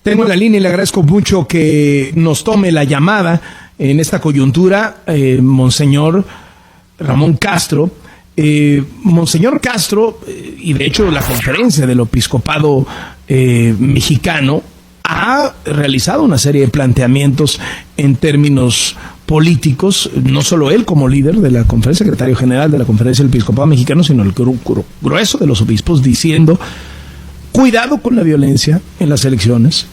Tengo en la línea y le agradezco mucho que nos tome la llamada en esta coyuntura, Monseñor Ramón Castro. Monseñor Castro, y de hecho la conferencia del episcopado mexicano ha realizado una serie de planteamientos en términos políticos, no solo él como líder de la conferencia, secretario general de la conferencia del episcopado mexicano, sino el grueso de los obispos, diciendo cuidado con la violencia en las elecciones,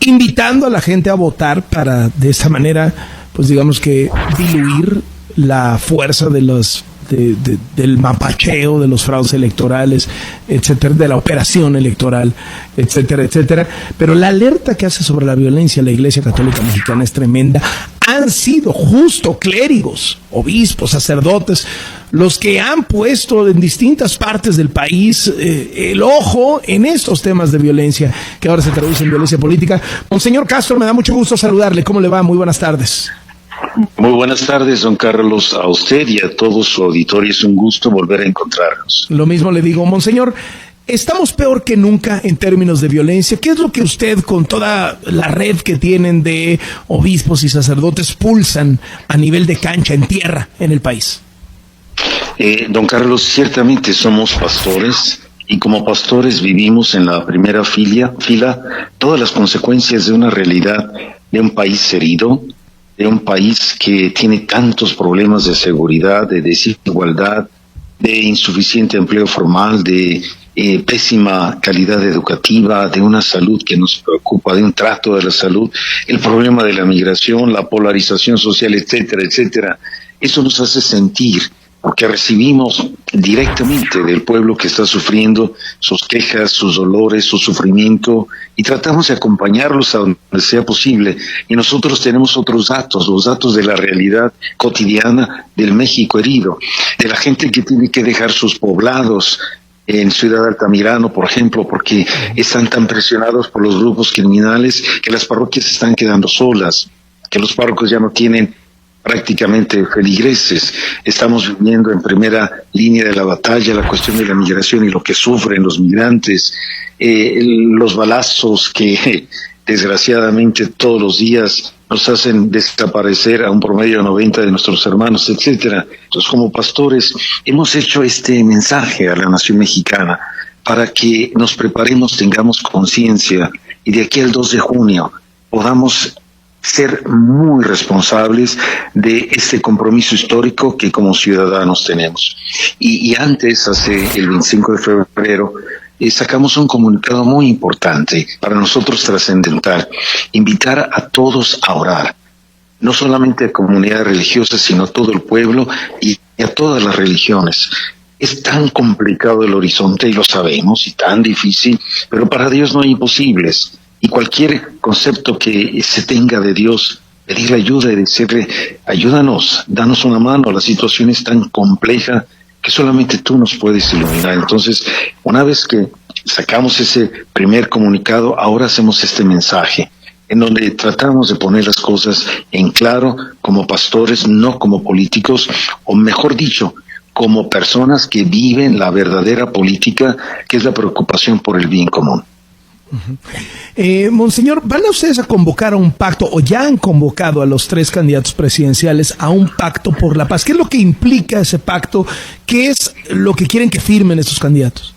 invitando a la gente a votar para de esta manera, pues digamos que diluir la fuerza de los del mapacheo, de los fraudes electorales, etcétera, de la operación electoral, etcétera, etcétera. Pero la alerta que hace sobre la violencia la Iglesia Católica Mexicana es tremenda. Han sido justo clérigos, obispos, sacerdotes, los que han puesto en distintas partes del país el ojo en estos temas de violencia, que ahora se traduce en violencia política. Monseñor Castro, me da mucho gusto saludarle. ¿Cómo le va? Muy buenas tardes. Muy buenas tardes, don Carlos, a usted y a todo su auditorio. Es un gusto volver a encontrarnos. Lo mismo le digo, Monseñor. Estamos peor que nunca en términos de violencia. ¿Qué es lo que usted, con toda la red que tienen de obispos y sacerdotes, pulsan a nivel de cancha, en tierra, en el país? Don Carlos, ciertamente somos pastores y como pastores vivimos en la primera fila todas las consecuencias de una realidad de un país herido, de un país que tiene tantos problemas de seguridad, de desigualdad, de insuficiente empleo formal, de pésima calidad educativa, de una salud que nos preocupa, de un trato de la salud, el problema de la migración, la polarización social, etcétera, etcétera. Eso nos hace sentir, porque recibimos directamente del pueblo que está sufriendo sus quejas, sus dolores, su sufrimiento, y tratamos de acompañarlos a donde sea posible. Y nosotros tenemos otros datos, los datos de la realidad cotidiana del México herido, de la gente que tiene que dejar sus poblados en Ciudad Altamirano, por ejemplo, porque están tan presionados por los grupos criminales que las parroquias se están quedando solas, que los párrocos ya no tienen prácticamente feligreses. Estamos viviendo en primera línea de la batalla la cuestión de la migración y lo que sufren los migrantes, los balazos que desgraciadamente todos los días nos hacen desaparecer a un promedio de 90 de nuestros hermanos, etcétera. Entonces, como pastores, hemos hecho este mensaje a la nación mexicana para que nos preparemos, tengamos conciencia y de aquí al 2 de junio podamos ser muy responsables de este compromiso histórico que como ciudadanos tenemos. Y antes, hace el 25 de febrero, sacamos un comunicado muy importante, para nosotros trascendental, invitar a todos a orar, no solamente a comunidades religiosas, sino a todo el pueblo y a todas las religiones. Es tan complicado el horizonte, y lo sabemos, y tan difícil, pero para Dios no hay imposibles. Y cualquier concepto que se tenga de Dios, pedirle ayuda y decirle, ayúdanos, danos una mano, la situación es tan compleja que solamente tú nos puedes iluminar. Entonces, una vez que sacamos ese primer comunicado, ahora hacemos este mensaje, en donde tratamos de poner las cosas en claro como pastores, no como políticos, o mejor dicho, como personas que viven la verdadera política, que es la preocupación por el bien común. Monseñor, ¿van a ustedes a convocar a un pacto, o ya han convocado a los 3 candidatos presidenciales a un pacto por la paz? ¿Qué es lo que implica ese pacto? ¿Qué es lo que quieren que firmen estos candidatos?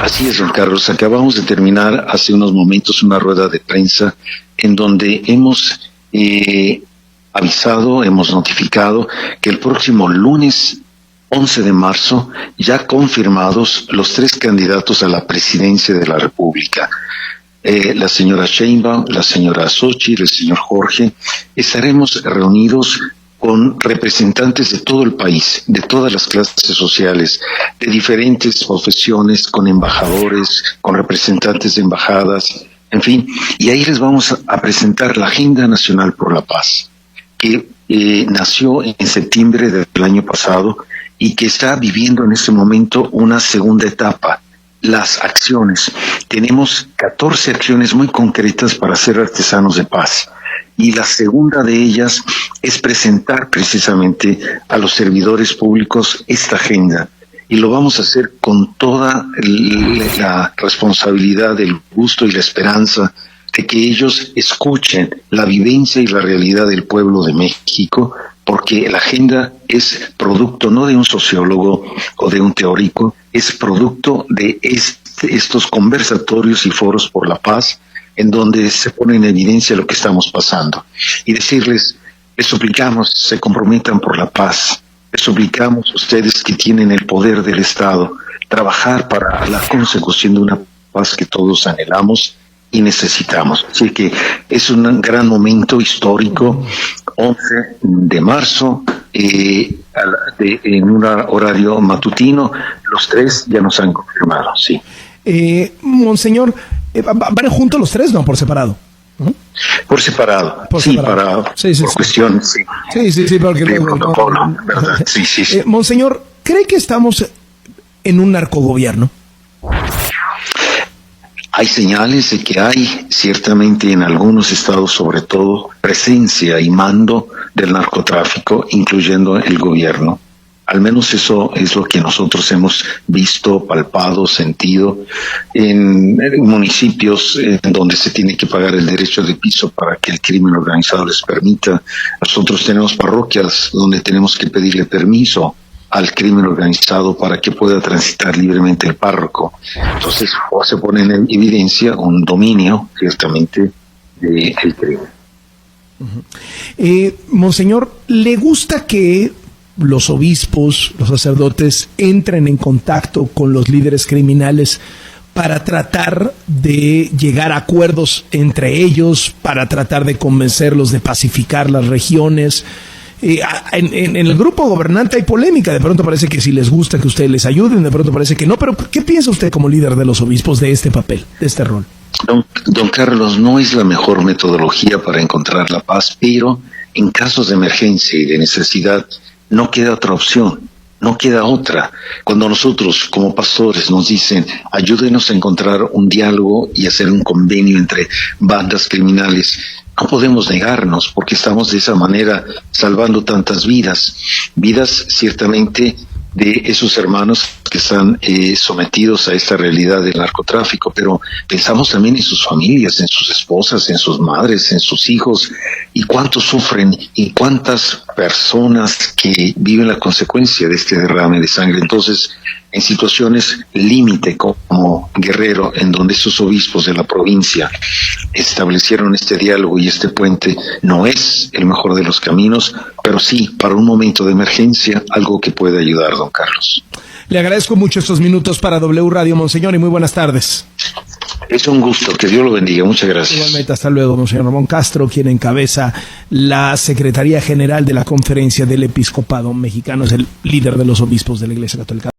Así es, don Carlos. Acabamos de terminar hace unos momentos una rueda de prensa en donde hemos avisado, hemos notificado que el próximo lunes 11 de marzo, ya confirmados los 3 candidatos a la presidencia de la República. La señora Sheinbaum, la señora Xochitl, el señor Jorge, estaremos reunidos con representantes de todo el país, de todas las clases sociales, de diferentes profesiones, con embajadores, con representantes de embajadas, en fin, y ahí les vamos a presentar la Agenda Nacional por la Paz, que nació en septiembre del año pasado y que está viviendo en este momento una segunda etapa, las acciones. Tenemos 14 acciones muy concretas para ser artesanos de paz. Y la segunda de ellas es presentar precisamente a los servidores públicos esta agenda y lo vamos a hacer con toda la responsabilidad, el gusto y la esperanza de que ellos escuchen la vivencia y la realidad del pueblo de México, porque la agenda es producto no de un sociólogo o de un teórico, es producto de estos conversatorios y foros por la paz, en donde se pone en evidencia lo que estamos pasando. Y decirles, les suplicamos, se comprometan por la paz, les suplicamos a ustedes que tienen el poder del Estado, trabajar para la consecución de una paz que todos anhelamos y necesitamos. Así que es un gran momento histórico, 11 de marzo, en un horario matutino, los 3 ya nos han confirmado, sí. Monseñor, ¿van juntos los 3, no por separado? Por separado, por sí, separado. Por cuestión, sí. Sí, porque de protocolo, ¿verdad? Sí. Monseñor, ¿cree que estamos en un narcogobierno? Hay señales de que hay, ciertamente en algunos estados sobre todo, presencia y mando del narcotráfico, incluyendo el gobierno. Al menos eso es lo que nosotros hemos visto, palpado, sentido en municipios en donde se tiene que pagar el derecho de piso para que el crimen organizado les permita. Nosotros tenemos parroquias donde tenemos que pedirle permiso al crimen organizado para que pueda transitar libremente el párroco. Entonces se pone en evidencia un dominio, ciertamente, del crimen. Monseñor, ¿le gusta que los obispos, los sacerdotes, entren en contacto con los líderes criminales para tratar de llegar a acuerdos entre ellos, para tratar de convencerlos de pacificar las regiones? En el grupo gobernante hay polémica, de pronto parece que sí les gusta que ustedes les ayuden, de pronto parece que no, pero ¿qué piensa usted como líder de los obispos de este papel, de este rol? Don Carlos, no es la mejor metodología para encontrar la paz, pero en casos de emergencia y de necesidad no queda otra opción, no queda otra. Cuando nosotros como pastores nos dicen ayúdenos a encontrar un diálogo y hacer un convenio entre bandas criminales, no podemos negarnos, porque estamos de esa manera salvando tantas vidas ciertamente de esos hermanos que están sometidos a esta realidad del narcotráfico, pero pensamos también en sus familias, en sus esposas, en sus madres, en sus hijos, y cuántos sufren y cuántas personas que viven la consecuencia de este derrame de sangre. Entonces, en situaciones límite como Guerrero, en donde esos obispos de la provincia establecieron este diálogo y este puente, no es el mejor de los caminos, pero sí, para un momento de emergencia, algo que puede ayudar, don Carlos. Le agradezco mucho estos minutos para W Radio, Monseñor, y muy buenas tardes. Es un gusto, que Dios lo bendiga, muchas gracias. Igualmente, hasta luego, Monseñor Ramón Castro, quien encabeza la Secretaría General de la Conferencia del Episcopado Mexicano, es el líder de los obispos de la Iglesia Católica.